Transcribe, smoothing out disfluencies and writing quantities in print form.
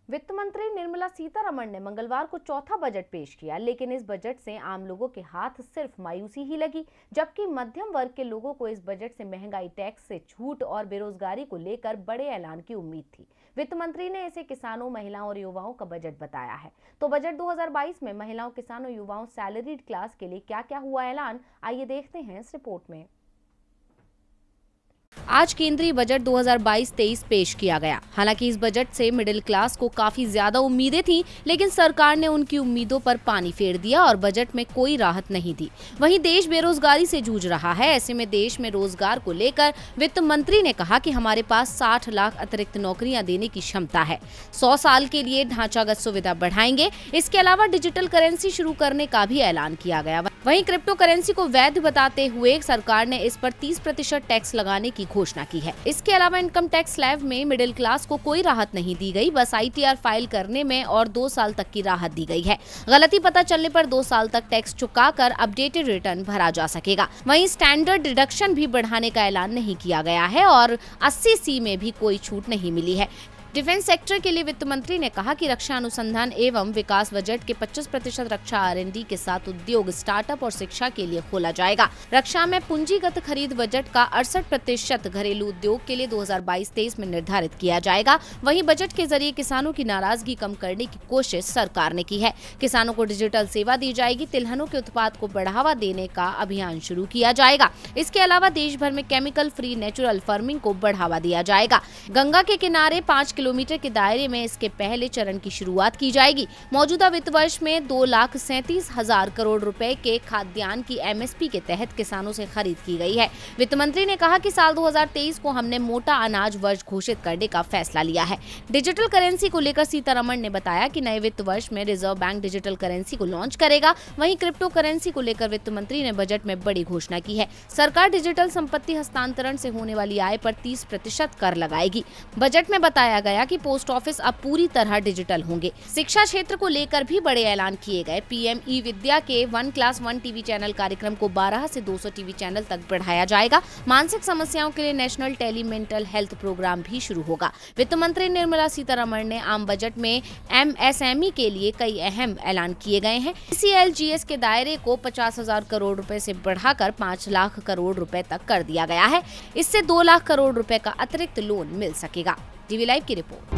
वित्त मंत्री निर्मला सीतारमण ने मंगलवार को चौथा बजट पेश किया, लेकिन इस बजट से आम लोगों के हाथ सिर्फ मायूसी ही लगी। जबकि मध्यम वर्ग के लोगों को इस बजट से महंगाई टैक्स से छूट और बेरोजगारी को लेकर बड़े ऐलान की उम्मीद थी। वित्त मंत्री ने इसे किसानों, महिलाओं और युवाओं का बजट बताया है। तो बजट 2022 में महिलाओं, किसानों, युवाओं, सैलरीड क्लास के लिए क्या क्या हुआ ऐलान, आइए देखते हैं इस रिपोर्ट में। आज केंद्रीय बजट 2022-23 पेश किया गया। हालांकि इस बजट से मिडिल क्लास को काफी ज्यादा उम्मीदें थीं, लेकिन सरकार ने उनकी उम्मीदों पर पानी फेर दिया और बजट में कोई राहत नहीं दी। वहीं देश बेरोजगारी से जूझ रहा है। ऐसे में देश में रोजगार को लेकर वित्त मंत्री ने कहा कि हमारे पास 60 लाख अतिरिक्त नौकरियां देने की क्षमता है। 100 साल के लिए ढांचागत सुविधा बढ़ाएंगे। इसके अलावा डिजिटल करेंसी शुरू करने का भी ऐलान किया गया। वहीं क्रिप्टो करेंसी को वैध बताते हुए सरकार ने इस पर 30% टैक्स लगाने की घोषणा की है। इसके अलावा इनकम टैक्स स्लैब में मिडिल क्लास को कोई राहत नहीं दी गई, बस ITR फाइल करने में और 2 साल तक की राहत दी गई है। गलती पता चलने पर 2 साल तक टैक्स चुकाकर अपडेटेड रिटर्न भरा जा सकेगा। वहीं स्टैंडर्ड डिडक्शन भी बढ़ाने का ऐलान नहीं किया गया है और 80C में भी कोई छूट नहीं मिली है। डिफेंस सेक्टर के लिए वित्त मंत्री ने कहा कि रक्षा अनुसंधान एवं विकास बजट के 25% रक्षा R&D के साथ उद्योग, स्टार्टअप और शिक्षा के लिए खोला जाएगा। रक्षा में पूंजीगत खरीद बजट का 68% घरेलू उद्योग के लिए 2022-23 में निर्धारित किया जाएगा। वहीं बजट के जरिए किसानों की नाराजगी कम करने की कोशिश सरकार ने की है। किसानों को डिजिटल सेवा दी जाएगी। तिलहनों के उत्पाद को बढ़ावा देने का अभियान शुरू किया जाएगा। इसके अलावा देश भर में केमिकल फ्री नेचुरल फार्मिंग को बढ़ावा दिया जाएगा। गंगा के किनारे 5 किलोमीटर के दायरे में इसके पहले चरण की शुरुआत की जाएगी। मौजूदा वित्त वर्ष में 2,37,000 करोड़ रुपए के खाद्यान्न की MSP के तहत किसानों से खरीद की गई है। वित्त मंत्री ने कहा कि साल 2023 को हमने मोटा अनाज वर्ष घोषित करने का फैसला लिया है। डिजिटल करेंसी को लेकर सीतारमण ने बताया कि नए वित्त वर्ष में रिजर्व बैंक डिजिटल करेंसी को लॉन्च करेगा। वहीं क्रिप्टो करेंसी को लेकर वित्त मंत्री ने बजट में बड़ी घोषणा की है। सरकार डिजिटल संपत्ति हस्तांतरण से होने वाली आय पर 30% कर लगाएगी। बजट में बताया गया कि पोस्ट ऑफिस अब पूरी तरह डिजिटल होंगे। शिक्षा क्षेत्र को लेकर भी बड़े ऐलान किए गए। PM ई-विद्या के 1 क्लास 1 टीवी चैनल कार्यक्रम को 12 से 200 टीवी चैनल तक बढ़ाया जाएगा। मानसिक समस्याओं के लिए national tele mental health programme भी शुरू होगा। वित्त मंत्री निर्मला सीतारमण ने आम बजट में MSME के लिए कई अहम ऐलान किए गए हैं। ECLGS के दायरे को 50,000 करोड़ रुपए से बढ़ाकर 5 लाख करोड़ रुपए तक कर दिया गया है। इससे 2 लाख करोड़ रुपए का अतिरिक्त लोन मिल सकेगा। टीवी लाइव की रिपोर्ट।